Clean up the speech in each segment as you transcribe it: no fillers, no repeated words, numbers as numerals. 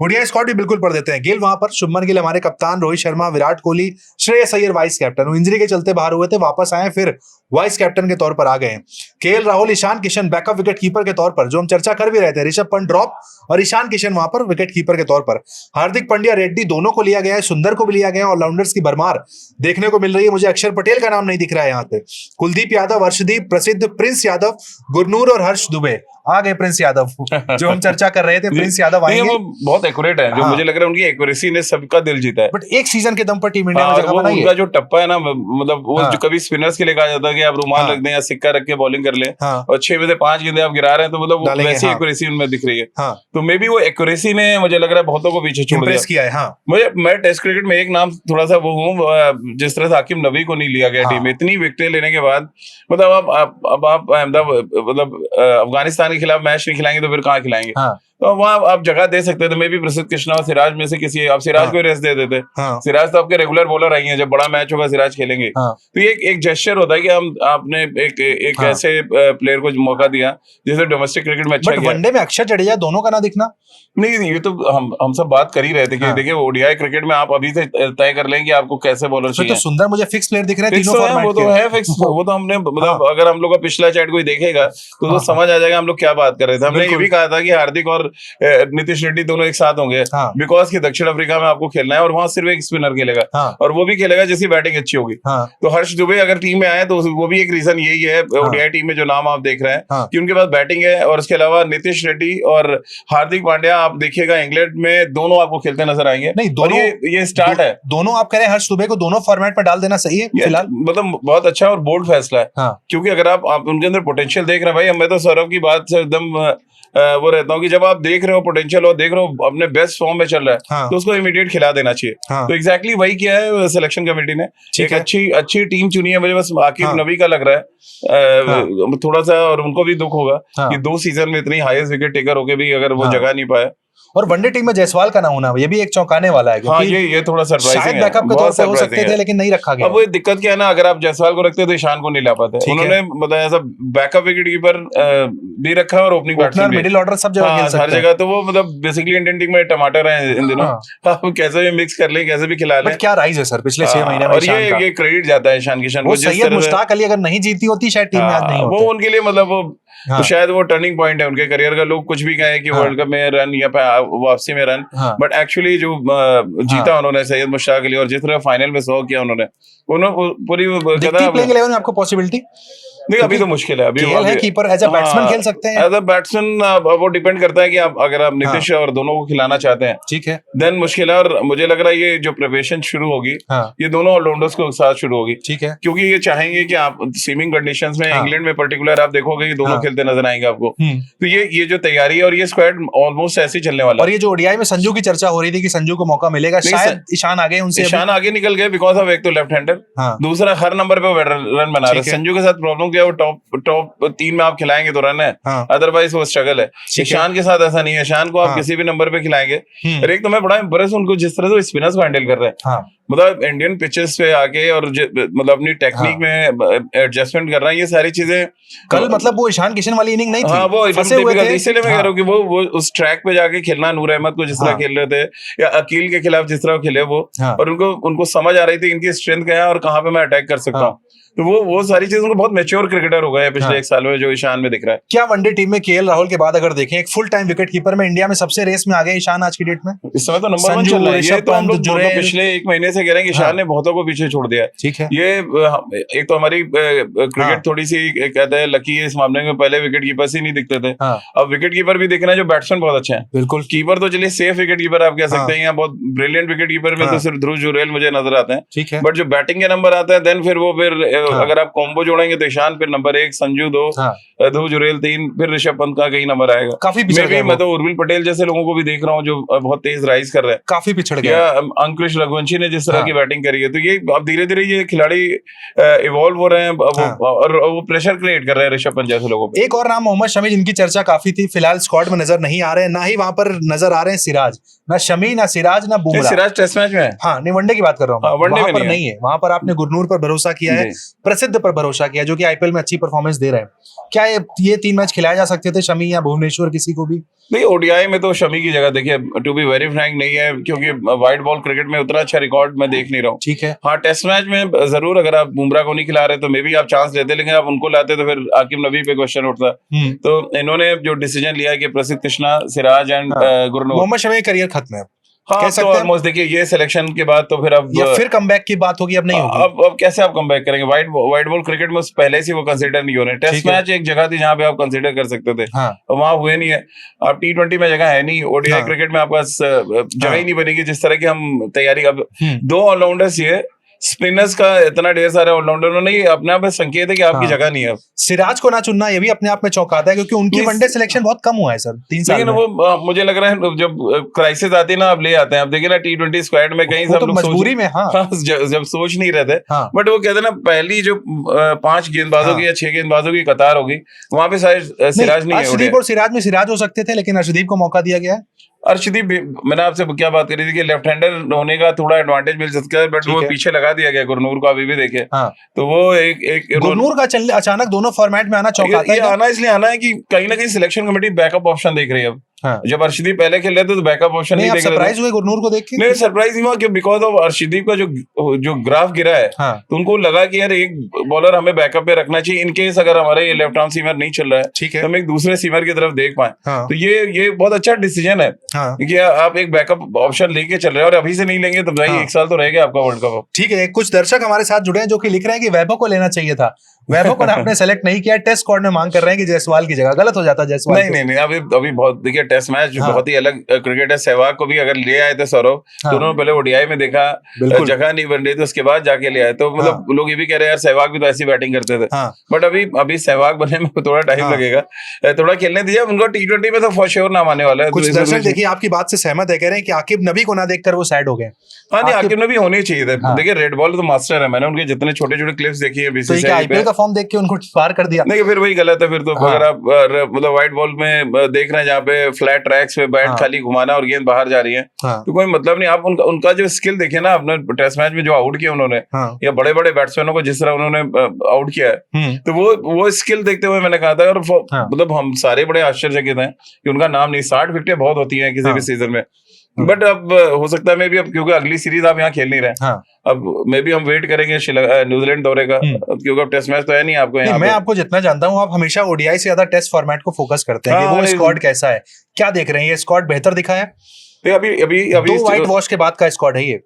ODI squad भी बिल्कुल पढ़ देते हैं। गिल वहां पर, शुभमन गिल हमारे कप्तान, रोहित शर्मा, विराट कोहली, श्रेयस अय्यर वाइस कैप्टन, वो इंजरी के चलते बाहर हुए थे, वापस आए, फिर वाइस कैप्टन के तौर पर आ गए हैं। KL Rahul, Ishan Kishan backup wicket keeper के तौर पर, जो हम चर्चा कर भी रहे थे, ऋषभ पंत ड्रॉप और ईशान किशन वहां पर विकेट कीपर के तौर पर। हार्दिक पांड्या, रेड्डी दोनों को लिया गया है, सुंदर को भी लिया गया है, ऑलराउंडर्स की भरमार देखने को मिल रही है। मुझे अक्षर पटेल का नाम नहीं दिख रहा है यहाँ पे। कुलदीप यादव, हर्षदीप, प्रसिद्ध प्रिंस यादव, गुरनूर और हर्ष दुबे आ गए। प्रिंस यादव जो हम चर्चा कर रहे थे, प्रिंस यादव आएंगे। वो बहुत एक्यूरेट है, जो मुझे लग रहा है उनकी एक्यूरेसी ने सबका दिल जीता है। बट एक सीजन के दम पर टीम इंडिया में जगह बनाई है। उनका जो टप्पा है ना, मतलब वो जो कभी स्पिनर्स के लिए कहा जाता है कि आप रुमाल रख दें या सिक्का रख के बॉलिंग कर लें, और 6 में से 5 गेंदें आप गिरा रहे हैं, तो मतलब वैसी एक्यूरेसी उनमें दिख रही है। तो मे बी वो एक्यूरेसी ने मुझे लग रहा है बहुतों को पीछे छोड़ दिया। मैं टेस्ट क्रिकेट में एक नाम थोड़ा सा वो हूँ, जिस तरह से हाकिम नबी को नहीं लिया गया टीम में, इतनी विकेटें लेने के बाद, मतलब अब आप अफगानिस्तान के खिलाफ मैच नहीं खिलाएंगे तो फिर कहाँ खिलाएंगे? तो वहाँ आप जगह दे सकते थे। मैं भी प्रसिद्ध कृष्णा और सिराज में से किसी, आप सिराज को रेस्ट दे देते। सिराज तो आपके रेगुलर बॉलर आएंगे, जब बड़ा मैच होगा सिराज खेलेंगे। तो ये एक जेस्चर होता है कि आपने एक ऐसे प्लेयर को मौका दिया जिसे डोमेस्टिक क्रिकेट में अच्छा किया। वनडे में अक्षर जडेजा दोनों का ना दिखना, नहीं, ये तो हम सब बात कर ही रहे थे कि देखिए ओडीआई क्रिकेट में आप अभी से तय कर लें कि आपको कैसे बॉलर चाहिए। तो सुंदर मुझे फिक्स प्लेयर दिख रहे हैं तीनों फॉर्मेट के। वो तो है फिक्स, वो तो हमने मतलब अगर हम लोग का पिछला चैट कोई देखेगा तो समझ आ जाएगा हम लोग क्या बात कर रहे थे। हमने ये भी कहा था कि हार्दिक और नीतीश रेड्डी दोनों एक साथ होंगे, बिकॉज कि दक्षिण अफ्रीका में आपको खेलना है और वहां सिर्फ एक स्पिनर खेलेगा, और वो भी खेलेगा जिसकी बैटिंग अच्छी होगी। तो हर्ष दुबे अगर टीम में आए तो वो भी एक रीजन यही है, ओडीआई टीम में जो नाम आप देख रहे हैं कि उनके पास बैटिंग है। और उसके अलावा नीतीश रेड्डी और हार्दिक पांड्या, आप देखिएगा इंग्लैंड में दोनों आपको खेलते नजर आएंगे। नहीं, दोनों ये स्टार्ट है। दोनों आप कह रहे हैं हर्ष दुबे को दोनों फॉर्मेट में डाल देना सही है फिलहाल? मतलब बहुत अच्छा और बोल्ड फैसला है, क्योंकि अगर आप उनके अंदर पोटेंशियल देख रहे हैं भाई, मैं तो सौरभ की बात से एकदम वो रहता हूँ कि जब आप देख रहे हो पोटेंशियल और देख रहे हो अपने बेस्ट फॉर्म में चल रहा है, तो उसको इमीडिएट खिला देना चाहिए। तो एग्जैक्टली वही किया है सिलेक्शन कमेटी ने, एक अच्छी टीम चुनी है। मुझे बस आकिब नबी का लग रहा है थोड़ा सा, और उनको भी दुख होगा कि 2 सीजन में इतनी हाईएस्ट विकेट टेकर होके भी अगर वो जगह नहीं पाया। और वनडे टीम में जायसवाल का ना होना, ये भी एक चौंकाने वाला है। हाँ, ये थोड़ा सरप्राइजिंग है। बैकअप के तौर पे हो सकते थे, लेकिन नहीं रखा गया। अब वो दिक्कत क्या है ना, अगर आप जायसवाल को रखते तो ईशान को नहीं ला पाते। उन्होंने मतलब ऐसा बैकअप विकेट कीपर भी रखा है और ओपनिंग बैट्समैन, मिडिल ऑर्डर सब जगह खेल सकते हैं, हर जगह। तो वो मतलब बेसिकली इंडियन टीम में टमाटर है इन दिनों, आप कैसे भी मिक्स कर ले, कैसे भी खिला ले। क्या राइज है सर पिछले 6 महीने में? और ये क्रेडिट जाता है ईशान किशन को। सैयद मुश्ताक अली अगर नहीं जीती होती शायद टीम में आज नहीं होता। वो उनके लिए मतलब वो तो शायद वो टर्निंग पॉइंट है उनके करियर का। लोग कुछ भी कहें कि वर्ल्ड कप में रन या वापसी में रन, बट एक्चुअली जो जीता उन्होंने सैयद मुश्ताक अली, और जिस तरह फाइनल में 100 किया उन्होंने पूरी प्लेइंग 11 में आपको पॉसिबिलिटी नहीं, अभी तो मुश्किल है। अभी है कीपर एज अ बैट्समैन खेल सकते हैं। एज अ बैट्समैन वो डिपेंड करता है कि आप अगर आप नीतीश और दोनों को खिलाना चाहते हैं, ठीक है, देन मुश्किल है। और मुझे लग रहा है ये जो प्रिपरेशन शुरू होगी, ये दोनों ऑलराउंडर्स के साथ शुरू होगी, ठीक है, क्योंकि ये चाहेंगे कि आप स्विमिंग कंडीशंस में इंग्लैंड में पर्टिकुलर आप देखोगे कि दोनों खेलते नजर आएंगे आपको। तो ये जो तैयारी है और ये स्क्वाड ऑलमोस्ट ऐसे ही चलने वाला है। और ये जो ओडीआई में संजू की चर्चा हो रही थी कि संजू को मौका मिलेगा, शायद ईशान आगे उनसे, ईशान आगे निकल गए बिकॉज ऑफ एक तो लेफ्ट हैंडर, दूसरा हर नंबर पे रन बना रहे। संजू के साथ प्रॉब्लम क्या है, वो टॉप 3 में आप खिलाएंगे तो रन है, अदरवाइज वो स्ट्रगल है। ईशान के साथ ऐसा नहीं है, ईशान को आप किसी भी नंबर पे खिलाएंगे। और एक तो मैं बड़ा इंप्रेस उनको जिस तरह से स्पिनर्स को हैंडल कर रहे हैं, मतलब इंडियन पिचेस पे आके और मतलब अपनी टेक्निक में एडजस्टमेंट कर रहा है। ये सारी चीजें कल मतलब वो ईशान किशन वाली इनिंग नहीं थी। वो इसीलिए मैं कह रहा हूँ कि वो उस ट्रैक पे जाके खेलना, नूर अहमद को जिस तरह खेल रहे थे या अकील के खिलाफ जिस तरह खेले वो, और उनको समझ आ रही थी इनकी स्ट्रेंथ क्या है और कहाँ पे मैं अटैक कर सकता हूँ। तो वो सारी चीजों को बहुत मैच्योर क्रिकेटर हो गए पिछले 1 साल में जो ईशान में दिख रहा है। क्या वनडे टीम में केएल राहुल के बाद अगर देखें एक फुल टाइम विकेट कीपर में इंडिया में सबसे रेस में आ गए ईशान आज की डेट में? इस समय तो नंबर 1 चल रहा है। ये तो हम लोग पिछले 1 महीने से कह रहे हैं कि ईशान ने बहुतों को पीछे छोड़ दिया है। ठीक है, ये एक तो हमारी क्रिकेट थोड़ी सी कहते हैं लकी है इस मामले में, पहले विकेट कीपर ही नहीं दिखते थे, अब विकेट कीपर भी दिख रहे हैं जो बैट्समैन बहुत अच्छे हैं। बिल्कुल, कीपर तो चलिए सेफ विकेट कीपर आप कह सकते हैं, यहाँ बहुत ब्रिलियंट विकेट कीपर में तो सिर्फ ध्रुव जुरेल मुझे नजर आते हैं। ठीक है, बट जो बैटिंग के नंबर आते हैं देन फिर अगर आप कॉम्बो जोड़ेंगे तो ईशान फिर नंबर 1, संजू 2, ध्रुव जुरेल 3, फिर ऋषभ पंत का कहीं नंबर आएगा। काफी पिछड़ गए। मैं तो उर्विल पटेल जैसे लोगों को भी देख रहा हूँ जो बहुत तेज राइज कर रहे हैं, काफी पिछड़ गया। अंकुश रघुवंशी ने जिस जिस तरह की बैटिंग करी है, तो ये अब धीरे धीरे ये खिलाड़ी इवॉल्व हो रहे हैं और वो प्रेशर क्रिएट कर रहे हैं ऋषभ पंत जैसे लोगों पे। एक और नाम मोहम्मद शमी, जिनकी चर्चा काफी थी, फिलहाल स्क्वाड में नजर नहीं आ रहे हैं, ना ही वहां पर नजर आ रहे हैं सिराज, ना शमी, ना सिराज, ना बुमराह। सिराज टेस्ट मैच में है। हाँ, नहीं, वनडे की बात कर रहा हूँ, वहां पर नहीं है। वहां पर आपने गुरनूर पर भरोसा किया है, प्रसिद्ध पर भरोसा किया, जो कि आईपीएल में अच्छी परफॉर्मेंस दे रहे हैं। क्या ये 3 मैच खिलाए जा सकते थे शमी या भुवनेश्वर, किसी को भी? नहीं, ओडीआई में तो शमी की जगह देखिए, टू बी वेरी फ्रैंक नहीं है, क्योंकि वाइट बॉल क्रिकेट में उतना अच्छा रिकॉर्ड मैं देख नहीं रहा हूँ। ठीक है। हाँ, टेस्ट मैच में जरूर अगर आप बुमराह को नहीं खिला रहे तो मे बी आप चांस लेते, लेकिन आप उनको लाते तो फिर आकिब नबी पे क्वेश्चन उठता। तो इन्होंने जो डिसीजन लिया कि प्रसिद्ध कृष्णा, सिराज एंड गुरनूर। मोहम्मद शमी का करियर खत्म है। हाँ, तो ऑलमोस्ट देखिए ये सिलेक्शन के बाद तो फिर अब फिर कमबैक की बात होगी, अब नहीं होगी। अब कैसे आप कमबैक करेंगे? वाइट बॉल क्रिकेट में पहले से वो कंसीडर नहीं हो रहे। टेस्ट मैच एक जगह थी जहां पे आप कंसीडर कर सकते थे, तो वहां हुए नहीं है। अब T20 में जगह है नहीं, ओडीआई क्रिकेट में आपके पास जगह ही नहीं बनेगी जिस तरह की हम तैयारी। अब 2 ऑलराउंडर्स ये स्पिनर्स का इतना ढेर सारे ऑलराउंडर नहीं, अपने आप में संकेत है कि आपकी जगह नहीं है। सिराज को ना चुनना ये भी अपने आप में चौंकाता है, क्योंकि उनकी वनडे सिलेक्शन बहुत कम हुआ है सर 3 साल में। वो मुझे लग रहा है जब क्राइसिस आती है ना, अब ले आते हैं। अब देखिए ना T20 स्क्वाड में कहीं सब लोग मजबूरी में जब सोच नहीं रहे थे, बट वो कहते हैं ना, पहली जो 5 गेंदबाजों की या 6 गेंदबाजों की कतार होगी, वहां पे सिराज नहीं है। अर्शदीप और सिराज में सिराज हो सकते थे, लेकिन अर्शदीप को मौका दिया गया है। अर्शदीप, मैंने आपसे क्या बात करी थी कि लेफ्ट हैंडर होने का थोड़ा एडवांटेज मिल सकता है, बट वो पीछे लगा दिया गया गुरनूर को। अभी भी देखे तो वो एक गुरनूर का अचानक दोनों फॉर्मेट में आना चौंकाता है। आना इसलिए आना है कि कहीं ना कहीं सिलेक्शन कमेटी बैकअप ऑप्शन देख रही है। जब अर्शदीप पहले खेल रहे थे तो बैकअप ऑप्शन नहीं देख रहे थे। सरप्राइज हुए गुरनूर को देख के? नहीं, सरप्राइज नहीं हुआ कि बिकॉज ऑफ अर्शदीप का जो ग्राफ गिरा है, तो उनको लगा कि यार एक बॉलर हमें बैकअप पे रखना चाहिए, इन केस अगर हमारे ये लेफ्ट आर्म सीमर नहीं चल रहा है, ठीक है, तो हम एक दूसरे सीमर की तरफ देख पाए। तो ये बहुत अच्छा डिसीजन है कि आप एक बैकअप ऑप्शन लेके चल रहे हैं, और अभी से नहीं लेंगे तो भाई 1 साल तो रहेगा आपका वर्ल्ड कप। ठीक है। कुछ दर्शक हमारे साथ जुड़े हैं जो कि लिख रहे हैं कि वैभव को लेना चाहिए था, वैभव को आपने सेलेक्ट नहीं किया, टेस्ट स्क्वाड में मांग कर रहे हैं कि जायसवाल की जगह। गलत हो जाता जायसवाल? नहीं, अभी बहुत देखिए, टेस्ट मैच बहुत ही अलग क्रिकेट है। सहवाग को भी अगर ले आए थे सौरभ, तो उन्होंने पहले ओडीआई में देखा, जगह नहीं बन रही थी, उसके बाद जाके ले आए। तो मतलब लोग ये भी कह रहे हैं यार सहवाग भी तो ऐसी बैटिंग करते थे, बट अभी सहवाग बनने में थोड़ा टाइम लगेगा, थोड़ा खेलने दीजिए उनको। T20 में तो फॉर श्योर नाम आने वाला है। कुछ दर्शक देखिए आपकी बात से सहमत है, कह रहे हैं कि आकिब नबी को ना देखकर वो सैड हो गए। हाँ, नहीं, आकिब नबी होने चाहिए थे। देखिए रेड बॉल तो मास्टर है, मैंने उनके जितने छोटे छोटे क्लिप्स देखी है बीसीसीआई पे, का फॉर्म देख के उनको पार कर दिया। नहीं, फिर वही गलत है। फिर तो अगर आप मतलब व्हाइट बॉल में देख रहे हैं जहाँ पे फ्लैट ट्रैक्स पे बैट खाली घुमाना और गेंद बाहर जा रही है, तो कोई मतलब नहीं। आप उनका जो स्किल देखिए ना, अपने टेस्ट मैच में जो आउट किया उन्होंने, या बड़े बड़े बैट्समैनों को जिस तरह उन्होंने आउट किया है, तो वो स्किल देखते हुए मैंने कहा था, और मतलब हम सारे बड़े आश्चर्यचकित हैं कि उनका नाम नहीं। 60 विकेटें बहुत होती है किसी भी सीजन में, बट अब हो सकता है मे भी, अब क्योंकि अगली सीरीज आप यहाँ खेल नहीं रहे, अब मे भी हम वेट करेंगे न्यूजीलैंड दौरे का, क्योंकि अब टेस्ट मैच तो है नहीं आपको यहाँ। मैं आपको जितना जानता हूँ, आप हमेशा ओडीआई से ज्यादा टेस्ट फॉर्मेट को फोकस करते हैं कि वो स्क्वाड कैसा है। क्या देख रहे हैं, ये स्क्वाड बेहतर दिखा है? अभी 2 व्हाइट वॉश के बाद का स्क्वाड है ये।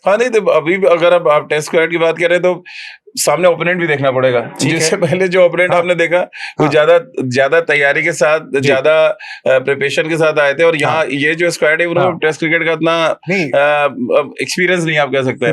हाँ, नहीं, तो अभी अगर आप टेस्ट स्क्वाड की बात करें तो सामने ओपोनेंट भी देखना पड़ेगा। जिससे पहले जो ओपोनेंट आपने देखा वो ज्यादा तैयारी के साथ, ज्यादा प्रिपरेशन के साथ आए थे, और यहाँ ये जो स्क्वाड है उन्होंने टेस्ट क्रिकेट का इतना एक्सपीरियंस नहीं आप कह सकते हैं।